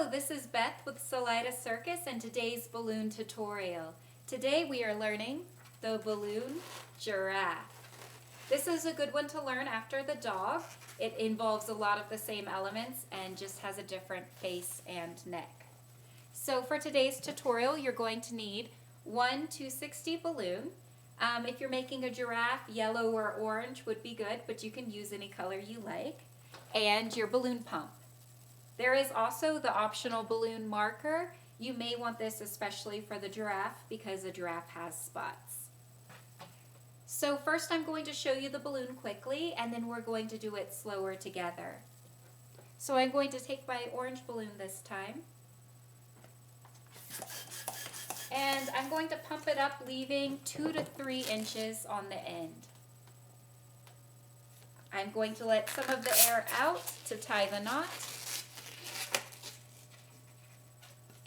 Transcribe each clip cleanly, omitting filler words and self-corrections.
Hello, this is Beth with Salida Circus and today's balloon tutorial. Today we are learning the balloon giraffe. This is a good one to learn after the dog. It involves a lot of the same elements and just has a different face and neck. So for today's tutorial, you're going to need one 260 balloon. If you're making a giraffe, yellow or orange would be good, but you can use any color you like. And your balloon pump. There is also the optional balloon marker. You may want this especially for the giraffe because the giraffe has spots. So first I'm going to show you the balloon quickly and then we're going to do it slower together. So I'm going to take my orange balloon this time. And I'm going to pump it up, leaving 2 to 3 inches on the end. I'm going to let some of the air out to tie the knot.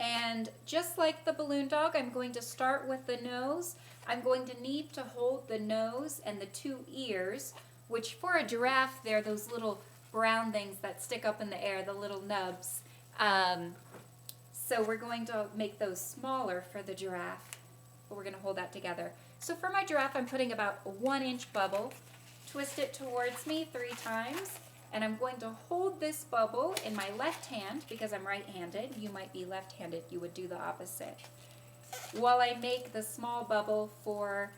And just like the balloon dog, I'm going to start with the nose. I'm going to need to hold the nose and the 2 ears, which for a giraffe, they're those little brown things that stick up in the air, the little nubs. So we're going to make those smaller for the giraffe, but we're going to hold that together. So for my giraffe, I'm putting about a 1-inch bubble. Twist it towards me 3 times. And I'm going to hold this bubble in my left hand because I'm right-handed. You might be left-handed, you would do the opposite. While I make the small bubble for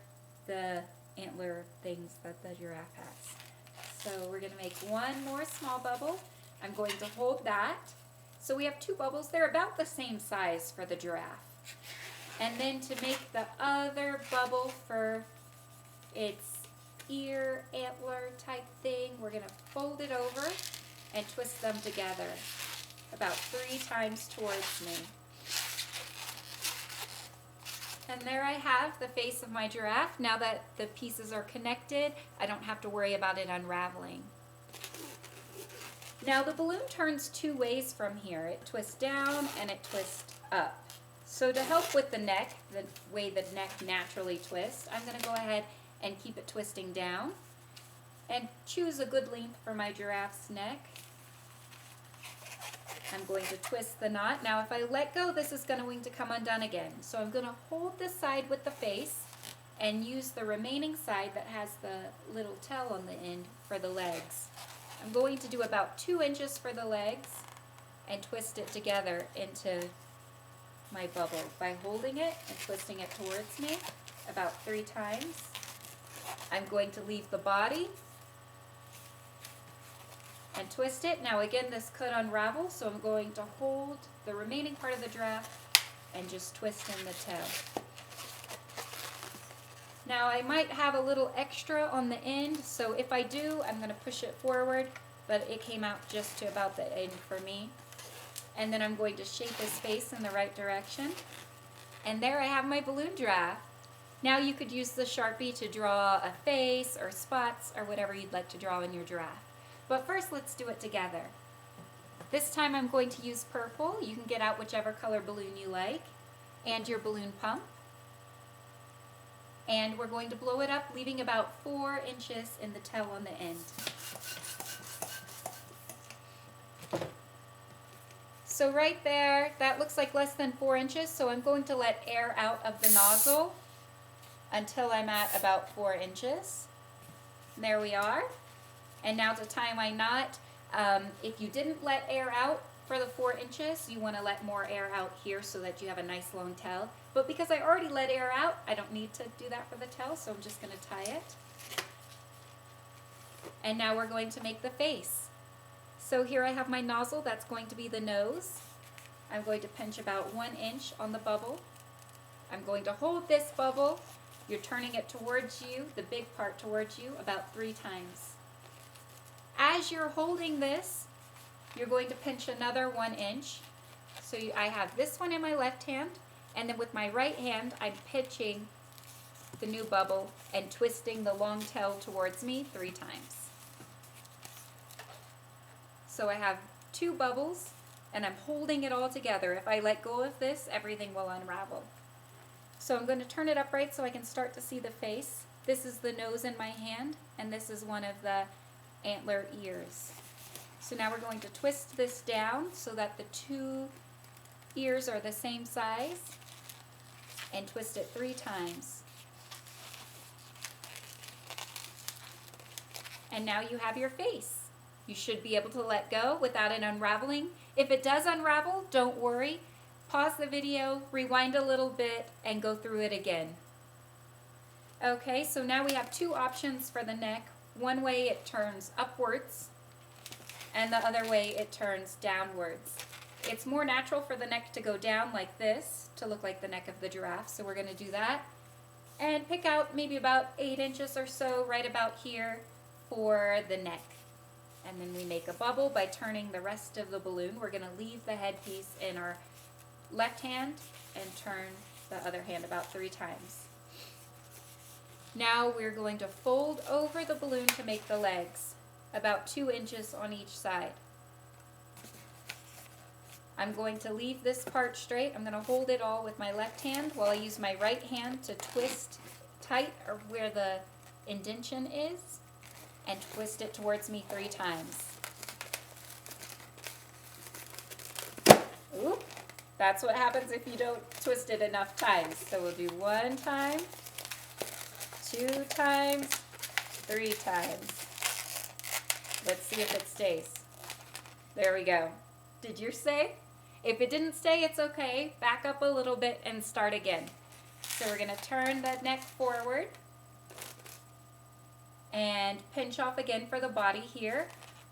the antler things that the giraffe has. So we're going to make one more small bubble. I'm going to hold that. So we have 2 bubbles. They're about the same size for the giraffe. And then to make the other bubble for its ear, antler type thing, we're going to fold it over and twist them together about 3 times towards me. And there I have the face of my giraffe. Now that the pieces are connected, I don't have to worry about it unraveling. Now the balloon turns 2 ways from here. It twists down and it twists up. So to help with the neck, the way the neck naturally twists, I'm going to go ahead and keep it twisting down and choose a good length for my giraffe's neck. I'm going to twist the knot. Now if I let go, this is going to come undone again. So I'm going to hold this side with the face and use the remaining side that has the little tail on the end for the legs. I'm going to do about 2 inches for the legs and twist it together into my bubble by holding it and twisting it towards me about 3 times. I'm going to leave the body and twist it. Now again, this could unravel, so I'm going to hold the remaining part of the giraffe and just twist in the tail. Now I might have a little extra on the end, so if I do, I'm going to push it forward, but it came out just to about the end for me. And then I'm going to shape his face in the right direction. And there I have my balloon giraffe. Now you could use the Sharpie to draw a face or spots or whatever you'd like to draw in your giraffe. But first let's do it together. This time I'm going to use purple. You can get out whichever color balloon you like. And your balloon pump. And we're going to blow it up, leaving about 4 inches in the tail on the end. So right there, that looks like less than 4 inches, so I'm going to let air out of the nozzle until I'm at about 4 inches. And there we are. And now to tie my knot, if you didn't let air out for the 4 inches, you want to let more air out here so that you have a nice long tail. But because I already let air out, I don't need to do that for the tail, so I'm just going to tie it. And now we're going to make the face. So here I have my nozzle, that's going to be the nose. I'm going to pinch about 1 inch on the bubble. I'm going to hold this bubble. You're turning it towards you, the big part towards you, about 3 times. As you're holding this, you're going to pinch another 1 inch. So I have this one in my left hand, and then with my right hand, I'm pinching the new bubble and twisting the long tail towards me 3 times. So I have 2 bubbles, and I'm holding it all together. If I let go of this, everything will unravel. So I'm going to turn it upright so I can start to see the face. This is the nose in my hand, and this is one of the antler ears. So now we're going to twist this down so that the 2 ears are the same size, and twist it 3 times. And now you have your face. You should be able to let go without it unraveling. If it does unravel, don't worry. Pause the video, rewind a little bit, and go through it again. Okay, so now we have 2 options for the neck. One way it turns upwards, and the other way it turns downwards. It's more natural for the neck to go down like this, to look like the neck of the giraffe, so we're going to do that. And pick out maybe about 8 inches or so, right about here, for the neck. And then we make a bubble by turning the rest of the balloon. We're going to leave the headpiece in our left hand and turn the other hand about 3 times. Now we're going to fold over the balloon to make the legs, about 2 inches on each side. I'm going to leave this part straight. I'm going to hold it all with my left hand while I use my right hand to twist tight where the indentation is and twist it towards me 3 times. Oop, that's what happens if you don't twist it enough times. So we'll do 1 time, 2 times, 3 times. Let's see if it stays. There we go. Did yours stay? If it didn't stay, it's okay. Back up a little bit and start again. So we're going to turn the neck forward and pinch off again for the body here.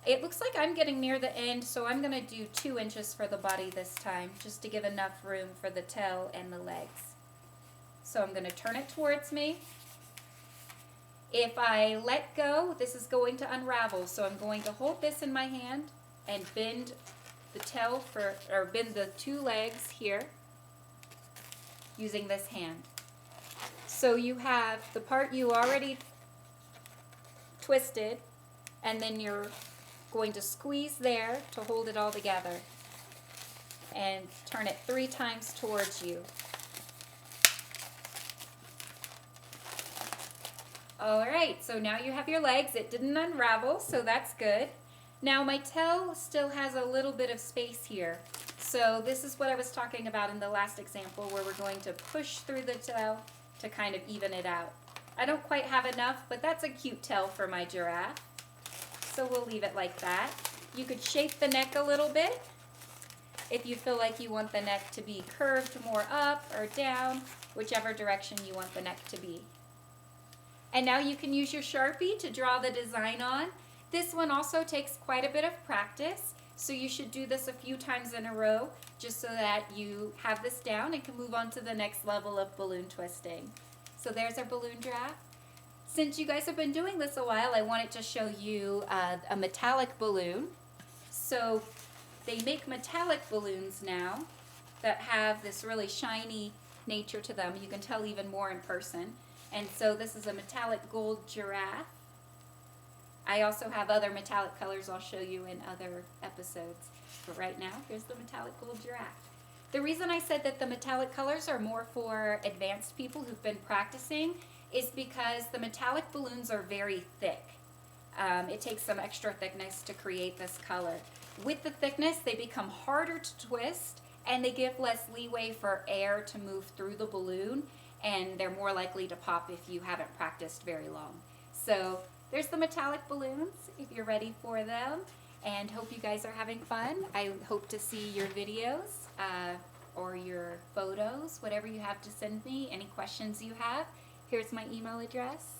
It looks like I'm getting near the end, so I'm going to do 2 inches for the body this time, just to give enough room for the tail and the legs. So I'm going to turn it towards me. If I let go, this is going to unravel, so I'm going to hold this in my hand and bend the tail bend the 2 legs here using this hand. So you have the part you already twisted, and then you're going to squeeze there to hold it all together and turn it 3 times towards you. Alright, so now you have your legs. It didn't unravel, so that's good. Now my tail still has a little bit of space here. So this is what I was talking about in the last example, where we're going to push through the tail to kind of even it out. I don't quite have enough, but that's a cute tail for my giraffe. So we'll leave it like that. You could shape the neck a little bit if you feel like you want the neck to be curved more up or down, whichever direction you want the neck to be. And now you can use your Sharpie to draw the design on. This one also takes quite a bit of practice, so you should do this a few times in a row just so that you have this down and can move on to the next level of balloon twisting. So there's our balloon giraffe. Since you guys have been doing this a while, I wanted to show you a metallic balloon. So they make metallic balloons now that have this really shiny nature to them. You can tell even more in person. And so this is a metallic gold giraffe. I also have other metallic colors I'll show you in other episodes. But right now, here's the metallic gold giraffe. The reason I said that the metallic colors are more for advanced people who've been practicing is because the metallic balloons are very thick. It takes some extra thickness to create this color. With the thickness, they become harder to twist, and they give less leeway for air to move through the balloon, and they're more likely to pop if you haven't practiced very long. So there's the metallic balloons if you're ready for them, and hope you guys are having fun. I hope to see your videos or your photos, whatever you have to send me, any questions you have. Here's my email address.